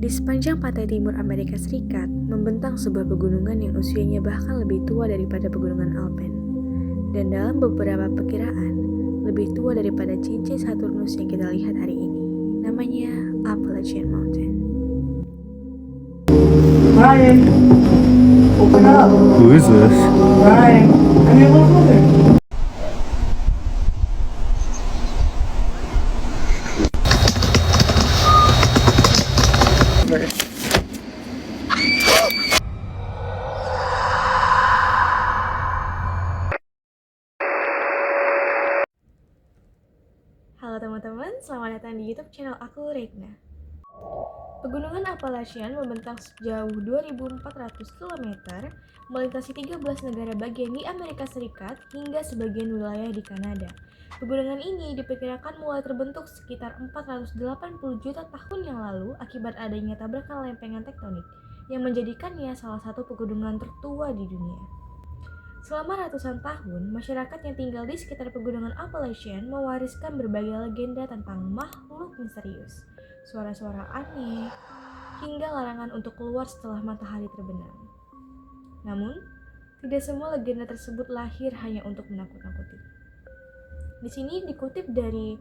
Di sepanjang pantai timur Amerika Serikat, membentang sebuah pegunungan yang usianya bahkan lebih tua daripada pegunungan Alpen. Dan dalam beberapa perkiraan, lebih tua daripada cincin Saturnus yang kita lihat hari ini. Namanya Appalachian Mountain. Ryan, open up. Who is this? Ryan, come here a little further. Halo teman-teman, selamat datang di YouTube channel aku, Regna. Pegunungan Appalachian membentang sejauh 2.400 km, melintasi 13 negara bagian di Amerika Serikat hingga sebagian wilayah di Kanada. Pegunungan ini diperkirakan mulai terbentuk sekitar 480 juta tahun yang lalu akibat adanya tabrakan lempengan tektonik yang menjadikannya salah satu pegunungan tertua di dunia. Selama ratusan tahun, masyarakat yang tinggal di sekitar pegunungan Appalachian mewariskan berbagai legenda tentang makhluk misterius, suara-suara aneh, hingga larangan untuk keluar setelah matahari terbenam. Namun, tidak semua legenda tersebut lahir hanya untuk menakut-nakuti. Di sini dikutip dari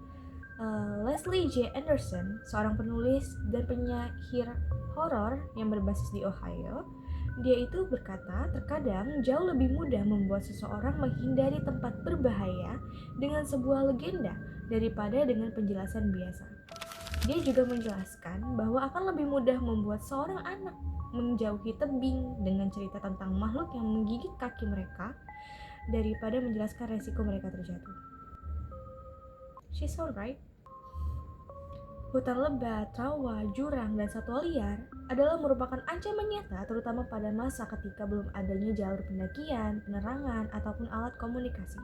Leslie J. Anderson, seorang penulis dan penyair horor yang berbasis di Ohio. Dia itu berkata, terkadang jauh lebih mudah membuat seseorang menghindari tempat berbahaya dengan sebuah legenda daripada dengan penjelasan biasa. Dia juga menjelaskan bahwa akan lebih mudah membuat seorang anak menjauhi tebing dengan cerita tentang makhluk yang menggigit kaki mereka daripada menjelaskan resiko mereka terjatuh. She's alright. Hutan lebat, rawa, jurang, dan satwa liar adalah merupakan ancaman nyata terutama pada masa ketika belum adanya jalur pendakian, penerangan, ataupun alat komunikasi.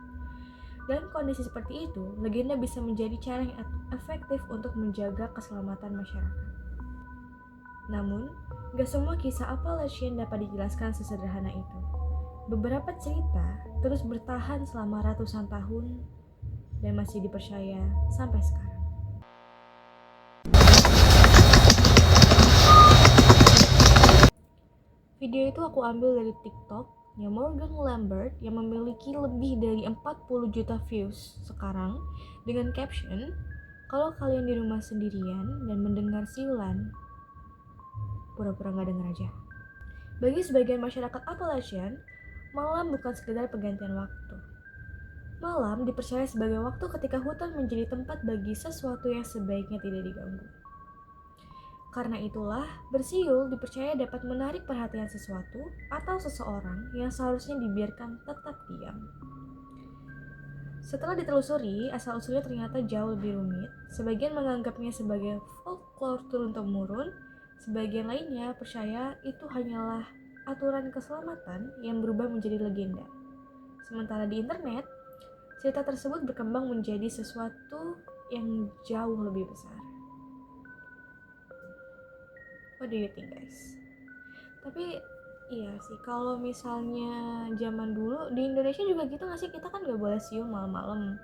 Dalam kondisi seperti itu, legenda bisa menjadi cara yang efektif untuk menjaga keselamatan masyarakat. Namun, gak semua kisah Appalachian dapat dijelaskan sesederhana itu. Beberapa cerita terus bertahan selama ratusan tahun dan masih dipercaya sampai sekarang. Video itu aku ambil dari TikTok-nya Morgan Lambert yang memiliki lebih dari 40 juta views sekarang dengan caption, "Kalau kalian di rumah sendirian dan mendengar siulan, pura-pura gak denger aja." Bagi sebagian masyarakat Appalachian, malam bukan sekedar pergantian waktu. Malam dipercaya sebagai waktu ketika hutan menjadi tempat bagi sesuatu yang sebaiknya tidak diganggu. Karena itulah, bersiul dipercaya dapat menarik perhatian sesuatu atau seseorang yang seharusnya dibiarkan tetap diam. Setelah ditelusuri, asal-usulnya ternyata jauh lebih rumit. Sebagian menganggapnya sebagai folklore turun-temurun, sebagian lainnya percaya itu hanyalah aturan keselamatan yang berubah menjadi legenda. Sementara di internet, cerita tersebut berkembang menjadi sesuatu yang jauh lebih besar. What do you think, guys? Tapi iya sih, kalau misalnya zaman dulu di Indonesia juga gitu nggak sih? Kita kan nggak boleh siul malam-malam.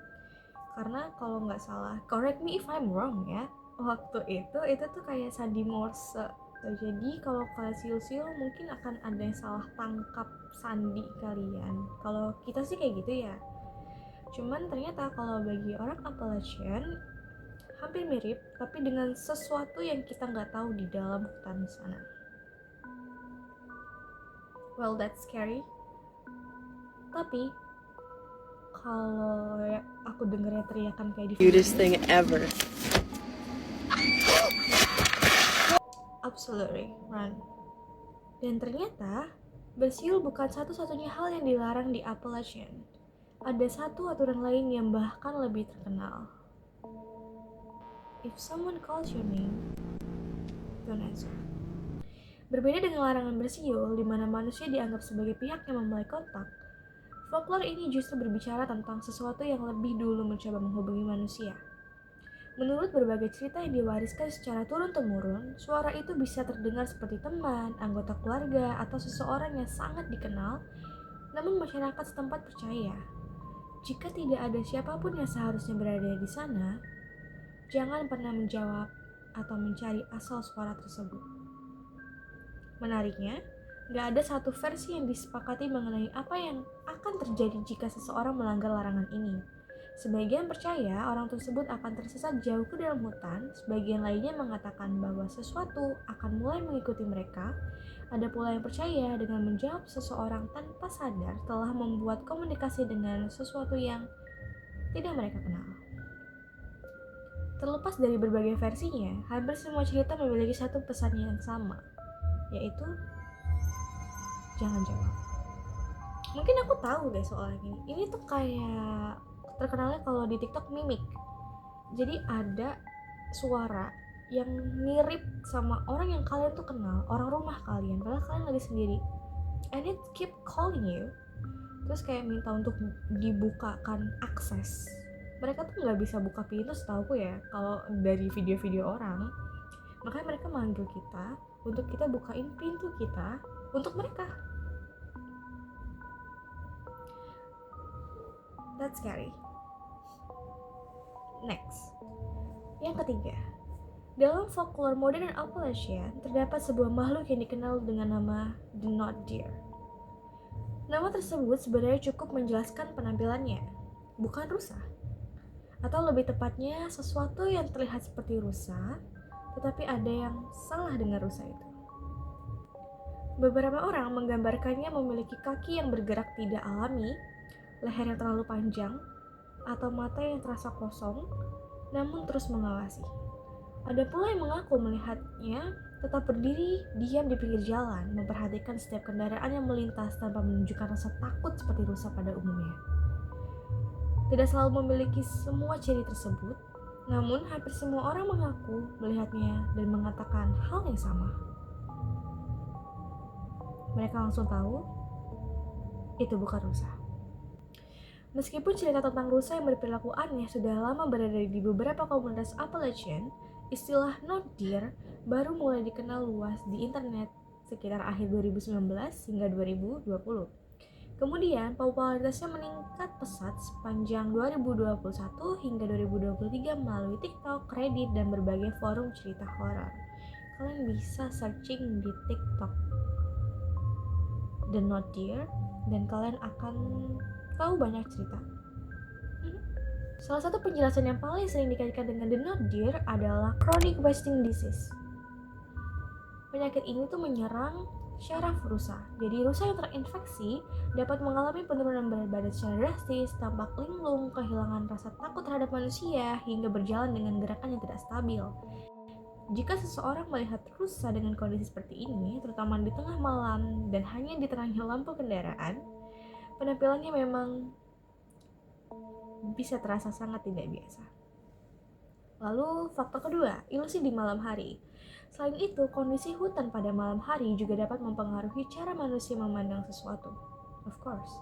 Karena kalau nggak salah, correct me if I'm wrong ya. Waktu itu tuh kayak sandi Morse. Jadi kalau kalian siul-siul mungkin akan ada yang salah tangkap sandi kalian. Kalau kita sih kayak gitu ya. Cuman ternyata kalau bagi orang Appalachian hampir mirip, tapi dengan sesuatu yang kita nggak tahu di dalam hutan sana. Well, that's scary. Tapi kalau aku dengernya teriakan kayak di Cutest thing ever. Absolutely, run. Dan ternyata bersiul bukan satu-satunya hal yang dilarang di Appalachian. Ada satu aturan lain yang bahkan lebih terkenal. If someone calls your name, don't answer. Berbeda dengan larangan bersiul, di mana manusia dianggap sebagai pihak yang memulai kontak, folklore ini justru berbicara tentang sesuatu yang lebih dulu mencoba menghubungi manusia. Menurut berbagai cerita yang diwariskan secara turun-temurun, suara itu bisa terdengar seperti teman, anggota keluarga, atau seseorang yang sangat dikenal, namun masyarakat setempat percaya, jika tidak ada siapapun yang seharusnya berada di sana, jangan pernah menjawab atau mencari asal suara tersebut. Menariknya, gak ada satu versi yang disepakati mengenai apa yang akan terjadi jika seseorang melanggar larangan ini. Sebagian percaya orang tersebut akan tersesat jauh ke dalam hutan, sebagian lainnya mengatakan bahwa sesuatu akan mulai mengikuti mereka. Ada pula yang percaya dengan menjawab seseorang tanpa sadar telah membuat komunikasi dengan sesuatu yang tidak mereka kenal. Terlepas dari berbagai versinya, hampir semua cerita memiliki satu pesan yang sama, yaitu jangan jawab. Mungkin aku tahu deh soal ini. Ini tuh kayak terkenalnya kalau di TikTok mimik. Jadi ada suara yang mirip sama orang yang kalian tuh kenal, orang rumah kalian, padahal kalian lagi sendiri. And it keep calling you. Terus kayak minta untuk dibukakan akses. Mereka tuh nggak bisa buka pintu setahuku ya, kalau dari video-video orang. Makanya mereka manggil kita untuk kita bukain pintu kita untuk mereka. That's scary. Next, yang ketiga, dalam folklore modern Appalachian terdapat sebuah makhluk yang dikenal dengan nama The Not Deer. Nama tersebut sebenarnya cukup menjelaskan penampilannya, bukan rusa. Atau lebih tepatnya sesuatu yang terlihat seperti rusa, tetapi ada yang salah dengan rusa itu. Beberapa orang menggambarkannya memiliki kaki yang bergerak tidak alami, leher yang terlalu panjang, atau mata yang terasa kosong, namun terus mengawasi. Ada pula yang mengaku melihatnya tetap berdiri diam di pinggir jalan, memperhatikan setiap kendaraan yang melintas tanpa menunjukkan rasa takut seperti rusa pada umumnya. Tidak selalu memiliki semua ciri tersebut, namun hampir semua orang mengaku melihatnya dan mengatakan hal yang sama. Mereka langsung tahu itu bukan rusa. Meskipun cerita tentang rusa yang berperilaku aneh sudah lama berada di beberapa komunitas Appalachian, istilah not deer baru mulai dikenal luas di internet sekitar akhir 2019 hingga 2020. Kemudian popularitasnya meningkat pesat sepanjang 2021 hingga 2023 melalui TikTok, Reddit, dan berbagai forum cerita horor. Kalian bisa searching di TikTok The Not Deer dan kalian akan tahu banyak cerita. Salah satu penjelasan yang paling sering dikaitkan dengan The Not Deer adalah chronic wasting disease. Penyakit ini tuh menyerang syaraf rusa. Jadi rusa yang terinfeksi dapat mengalami penurunan berat badan secara drastis, tampak linglung, kehilangan rasa takut terhadap manusia, hingga berjalan dengan gerakan yang tidak stabil. Jika seseorang melihat rusa dengan kondisi seperti ini, terutama di tengah malam dan hanya diterangi lampu kendaraan, penampilannya memang bisa terasa sangat tidak biasa. Lalu faktor kedua, ilusi di malam hari. Selain itu, kondisi hutan pada malam hari juga dapat mempengaruhi cara manusia memandang sesuatu. Of course,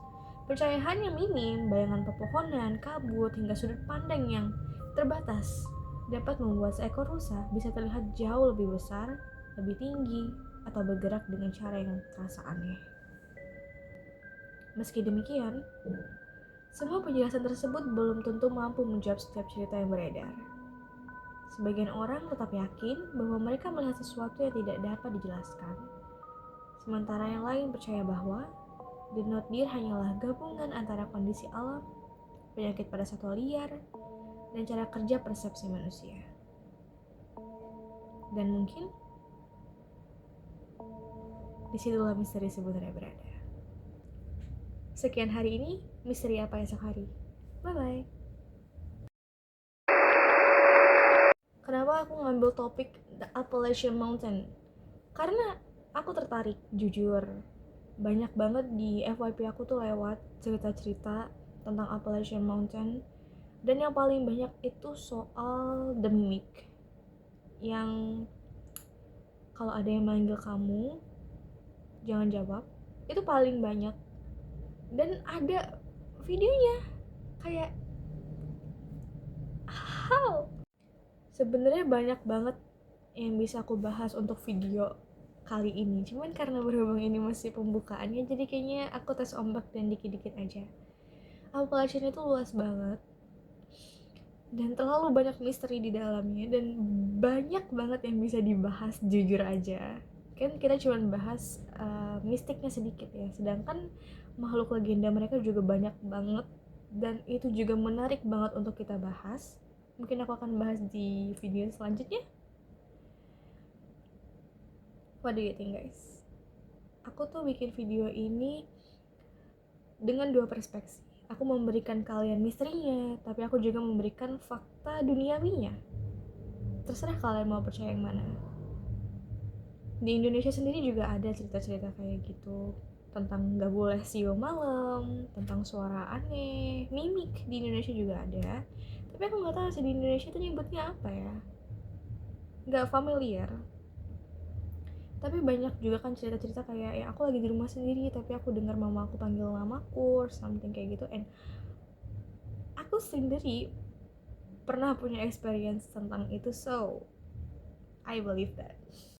pencahayaan yang minim, bayangan pepohonan, kabut, hingga sudut pandang yang terbatas dapat membuat seekor rusa bisa terlihat jauh lebih besar, lebih tinggi, atau bergerak dengan cara yang terasa aneh. Meski demikian, semua penjelasan tersebut belum tentu mampu menjawab setiap cerita yang beredar. Sebagian orang tetap yakin bahwa mereka melihat sesuatu yang tidak dapat dijelaskan. Sementara yang lain percaya bahwa The Not Deer hanyalah gabungan antara kondisi alam, penyakit pada satwa liar, dan cara kerja persepsi manusia. Dan mungkin disitulah misteri sebenarnya berada. Sekian hari ini, misteri apa esok hari? Bye-bye. Kenapa aku ngambil topik The Appalachian Mountain? Karena aku tertarik, jujur. Banyak banget di FYP aku tuh lewat cerita-cerita tentang Appalachian Mountain. Dan yang paling banyak itu soal The Mimic. Yang kalau ada yang manggil kamu, jangan jawab. Itu paling banyak. Dan ada videonya. Kayak how? Sebenarnya banyak banget yang bisa aku bahas untuk video kali ini. Cuman karena berhubung ini masih pembukaannya, jadi kayaknya aku tes ombak dan dikit-dikit aja. Appalachian itu luas banget. Dan terlalu banyak misteri di dalamnya. Dan banyak banget yang bisa dibahas, jujur aja. kan kita cuma bahas mistiknya sedikit ya, sedangkan makhluk legenda mereka juga banyak banget dan itu juga menarik banget untuk kita bahas. Mungkin aku akan bahas di video selanjutnya. What do you think, guys? Aku tuh bikin video ini dengan dua perspektif. Aku memberikan kalian misterinya, tapi aku juga memberikan fakta duniawinya. Terserah kalian mau percaya yang mana. Di Indonesia sendiri juga ada cerita-cerita kayak gitu, tentang gak boleh siul malam, tentang suara aneh, mimik di Indonesia juga ada. Tapi aku nggak tahu sih di Indonesia itu nyebutnya apa ya, nggak familiar. Tapi banyak juga kan cerita-cerita kayak ya aku lagi di rumah sendiri tapi aku dengar mama aku panggil namaku or something kayak gitu, and aku sendiri pernah punya experience tentang itu, so I believe that.